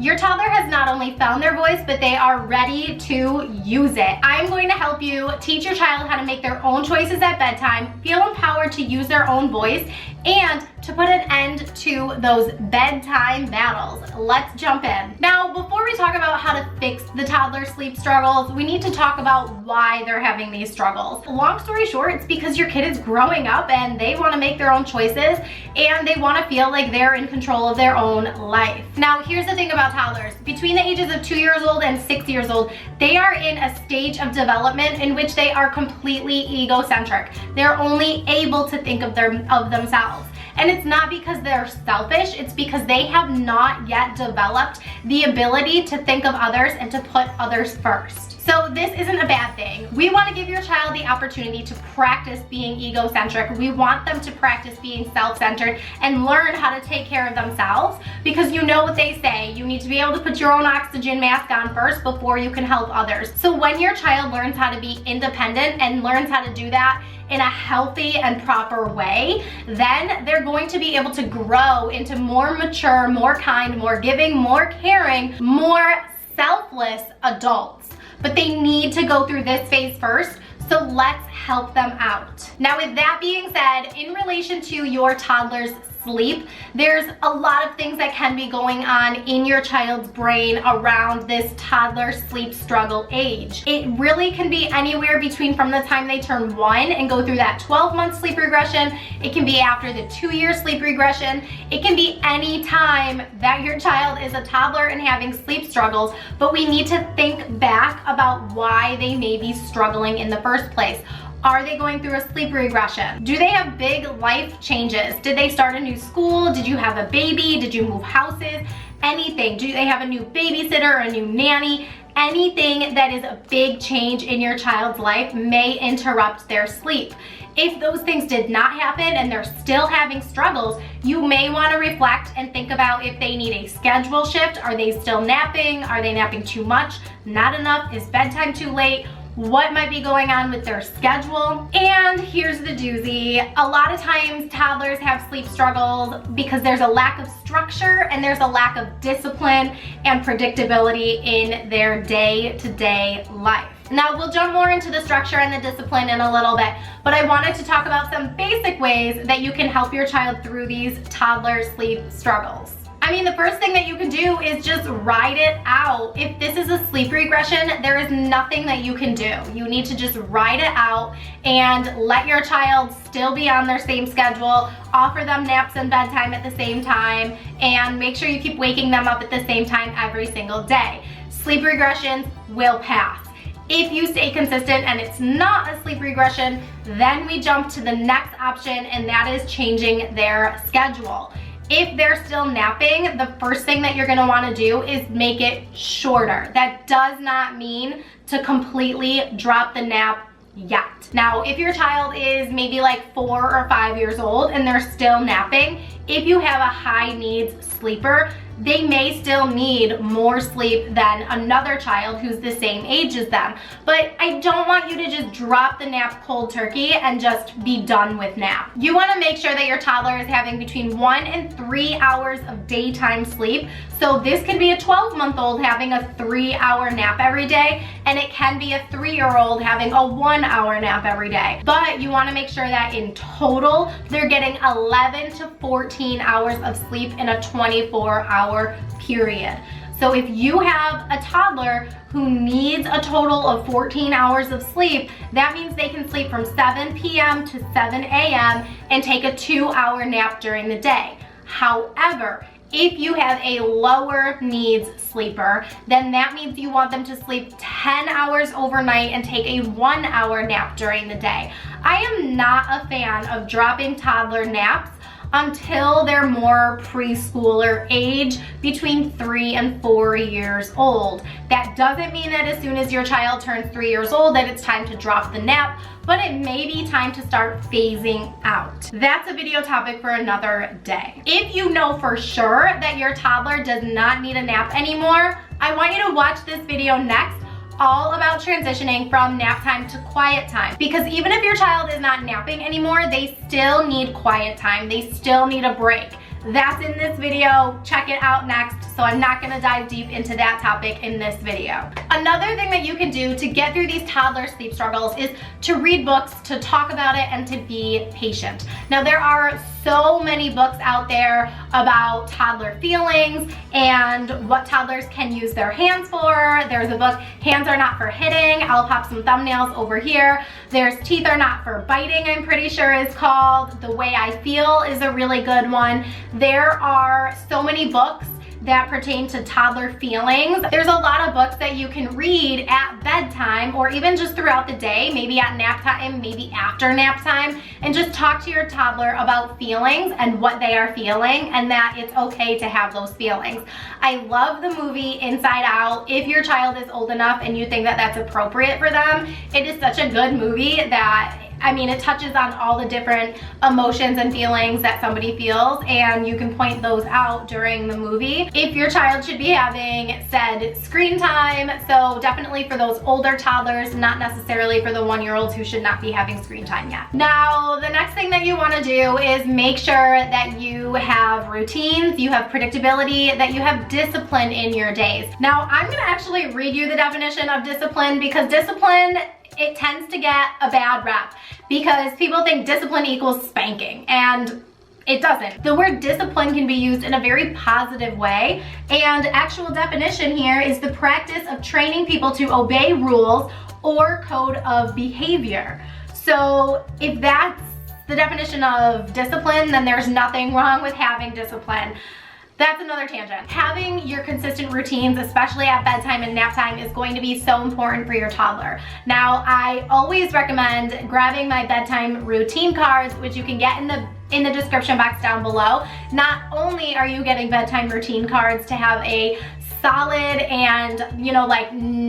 Your toddler has not only found their voice, but they are ready to use it. I'm going to help you teach your child how to make their own choices at bedtime, feel empowered to use their own voice, and to put an end to those bedtime battles. Let's jump in. Now, before we talk about how to fix the toddler sleep struggles, we need to talk about why they're having these struggles. Long story short, it's because your kid is growing up and they want to make their own choices and they want to feel like they're in control of their own life. Now, here's the thing about toddlers. Between the ages of 2 years old and 6 years old, they are in a stage of development in which they are completely egocentric. They're only able to think of themselves. And it's not because they're selfish, it's because they have not yet developed the ability to think of others and to put others first. So this isn't a bad thing. We want to give your child the opportunity to practice being egocentric. We want them to practice being self-centered and learn how to take care of themselves, because you know what they say, you need to be able to put your own oxygen mask on first before you can help others. So when your child learns how to be independent and learns how to do that in a healthy and proper way, then they're going to be able to grow into more mature, more kind, more giving, more caring, more selfless adults. But they need to go through this phase first, so let's help them out. Now, with that being said, in relation to your toddler's sleep, there's a lot of things that can be going on in your child's brain around this toddler sleep struggle age. It really can be anywhere between from the time they turn 1 and go through that 12-month sleep regression. It can be after the 2-year sleep regression. It can be any time that your child is a toddler and having sleep struggles, but we need to think back about why they may be struggling in the first place. Are they going through a sleep regression? Do they have big life changes? Did they start a new school? Did you have a baby? Did you move houses? Anything. Do they have a new babysitter or a new nanny? Anything that is a big change in your child's life may interrupt their sleep. If those things did not happen and they're still having struggles, you may want to reflect and think about if they need a schedule shift. Are they still napping? Are they napping too much? Not enough? Is bedtime too late? What might be going on with their schedule? And here's the doozy. A lot of times toddlers have sleep struggles because there's a lack of structure and there's a lack of discipline and predictability in their day-to-day life. Now, we'll jump more into the structure and the discipline in a little bit, but I wanted to talk about some basic ways that you can help your child through these toddler sleep struggles. I mean, the first thing that you can do is just ride it out. If this is a sleep regression, there is nothing that you can do. You need to just ride it out and let your child still be on their same schedule, offer them naps and bedtime at the same time, and make sure you keep waking them up at the same time every single day. Sleep regressions will pass. If you stay consistent and it's not a sleep regression, then we jump to the next option, and that is changing their schedule. If they're still napping, the first thing that you're gonna wanna do is make it shorter. That does not mean to completely drop the nap yet. Now, if your child is maybe like 4 or 5 years old and they're still napping, if you have a high needs sleeper, they may still need more sleep than another child who's the same age as them. But I don't want you to just drop the nap cold turkey and just be done with nap. You want to make sure that your toddler is having between 1 and 3 hours of daytime sleep. So this could be a 12-month-old having a 3-hour nap every day, and it can be a 3-year-old having a 1-hour nap every day. But you want to make sure that in total, they're getting 11 to 14 hours of sleep in a 24-hour period. So if you have a toddler who needs a total of 14 hours of sleep, that means they can sleep from 7 p.m. to 7 a.m. and take a 2-hour nap during the day. However, if you have a lower needs sleeper, then that means you want them to sleep 10 hours overnight and take a 1-hour nap during the day. I am not a fan of dropping toddler naps until they're more preschooler age, between 3 and 4 years old. That doesn't mean that as soon as your child turns 3 years old that it's time to drop the nap, but it may be time to start phasing out. That's a video topic for another day. If you know for sure that your toddler does not need a nap anymore, I want you to watch this video next, all about transitioning from nap time to quiet time. Because even if your child is not napping anymore, they still need quiet time. They still need a break. That's in this video. Check it out next. So I'm not gonna dive deep into that topic in this video. Another thing that you can do to get through these toddler sleep struggles is to read books, to talk about it, and to be patient. Now there are so many books out there about toddler feelings and what toddlers can use their hands for. There's a book, Hands Are Not for Hitting. I'll pop some thumbnails over here. There's Teeth Are Not for Biting, I'm pretty sure is called. The Way I Feel is a really good one. There are so many books that pertain to toddler feelings. There's a lot of books that you can read at bedtime or even just throughout the day, maybe at nap time, maybe after nap time, and just talk to your toddler about feelings and what they are feeling and that it's okay to have those feelings. I love the movie Inside Out. If your child is old enough and you think that that's appropriate for them, it is such a good movie that it touches on all the different emotions and feelings that somebody feels, and you can point those out during the movie. If your child should be having said screen time, so definitely for those older toddlers, not necessarily for the 1-year-olds who should not be having screen time yet. Now, the next thing that you want to do is make sure that you have routines, you have predictability, that you have discipline in your days. Now, I'm going to actually read you the definition of discipline because discipline, it tends to get a bad rap because people think discipline equals spanking, and it doesn't. The word discipline can be used in a very positive way, and actual definition here is the practice of training people to obey rules or code of behavior. So if that's the definition of discipline, then there's nothing wrong with having discipline. That's another tangent. Having your consistent routines, especially at bedtime and nap time, is going to be so important for your toddler. Now, I always recommend grabbing my bedtime routine cards, which you can get in the description box down below. Not only are you getting bedtime routine cards to have a solid and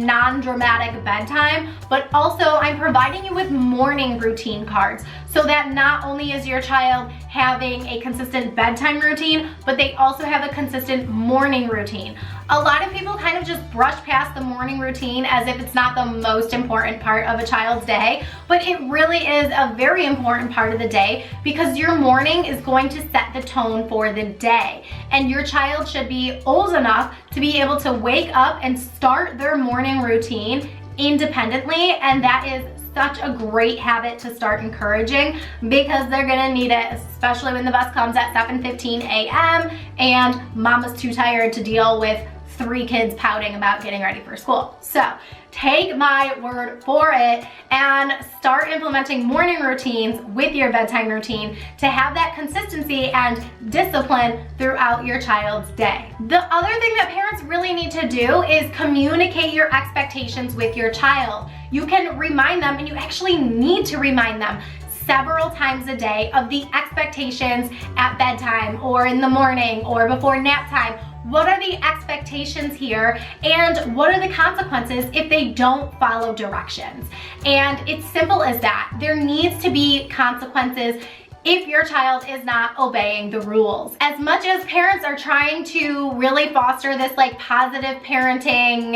non-dramatic bedtime, but also I'm providing you with morning routine cards so that not only is your child having a consistent bedtime routine, but they also have a consistent morning routine. A lot of people kind of just brush past the morning routine as if it's not the most important part of a child's day, but it really is a very important part of the day because your morning is going to set the tone for the day. And your child should be old enough to be able to wake up and start their morning routine independently, and that is such a great habit to start encouraging because they're gonna need it, especially when the bus comes at 7:15 a.m. and mama's too tired to deal with 3 kids pouting about getting ready for school. So take my word for it and start implementing morning routines with your bedtime routine to have that consistency and discipline throughout your child's day. The other thing that parents really need to do is communicate your expectations with your child. You can remind them, and you actually need to remind them several times a day of the expectations at bedtime or in the morning or before nap time. What are the expectations here, and what are the consequences if they don't follow directions? And it's simple as that. There needs to be consequences if your child is not obeying the rules. As much as parents are trying to really foster this positive parenting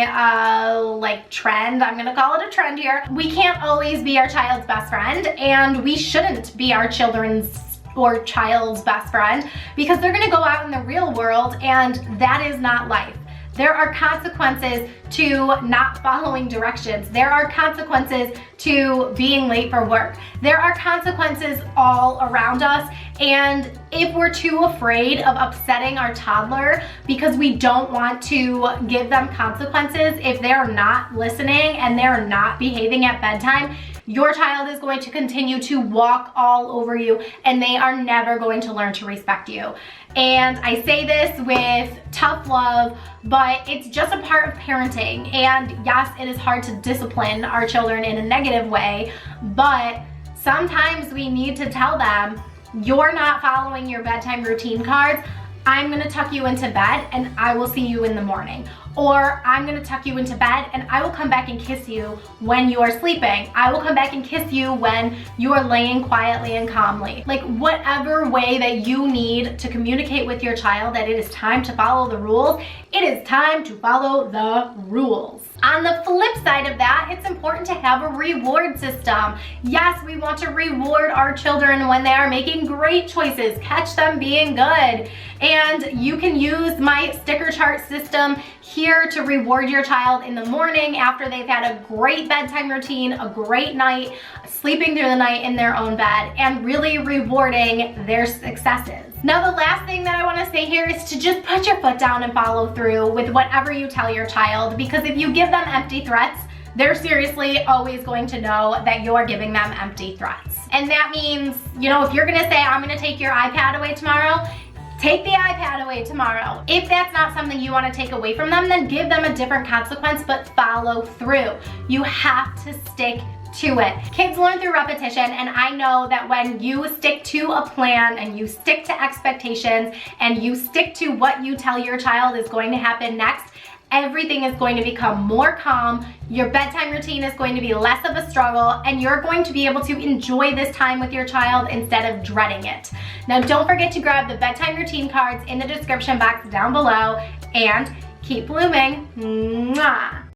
trend, I'm gonna call it a trend here, we can't always be our child's best friend, and we shouldn't be our children's or child's best friend because they're gonna go out in the real world, and that is not life. There are consequences to not following directions. There are consequences to being late for work. There are consequences all around us, and if we're too afraid of upsetting our toddler because we don't want to give them consequences if they're not listening and they're not behaving at bedtime, your child is going to continue to walk all over you, and they are never going to learn to respect you. And I say this with tough love, but it's just a part of parenting. And yes, it is hard to discipline our children in a negative way, but sometimes we need to tell them, you're not following your bedtime routine cards. I'm gonna tuck you into bed and I will see you in the morning. Or I'm gonna tuck you into bed and I will come back and kiss you when you are sleeping. I will come back and kiss you when you are laying quietly and calmly. Whatever way that you need to communicate with your child that it is time to follow the rules, it is time to follow the rules. On the flip side of that, it's important to have a reward system. Yes, we want to reward our children when they are making great choices, catch them being good. And you can use my sticker chart system here to reward your child in the morning after they've had a great bedtime routine, a great night, sleeping through the night in their own bed, and really rewarding their successes. Now, the last thing that I want to say here is to just put your foot down and follow through with whatever you tell your child, because if you give them empty threats, they're seriously always going to know that you're giving them empty threats. And that means, you know, if you're gonna say, I'm gonna take your iPad away tomorrow, take the iPad away tomorrow. If that's not something you want to take away from them, then give them a different consequence, but follow through. You have to stick to it. Kids learn through repetition, and I know that when you stick to a plan and you stick to expectations and you stick to what you tell your child is going to happen next, everything is going to become more calm, your bedtime routine is going to be less of a struggle, and you're going to be able to enjoy this time with your child instead of dreading it. Now, don't forget to grab the bedtime routine cards in the description box down below, and keep blooming. Mwah.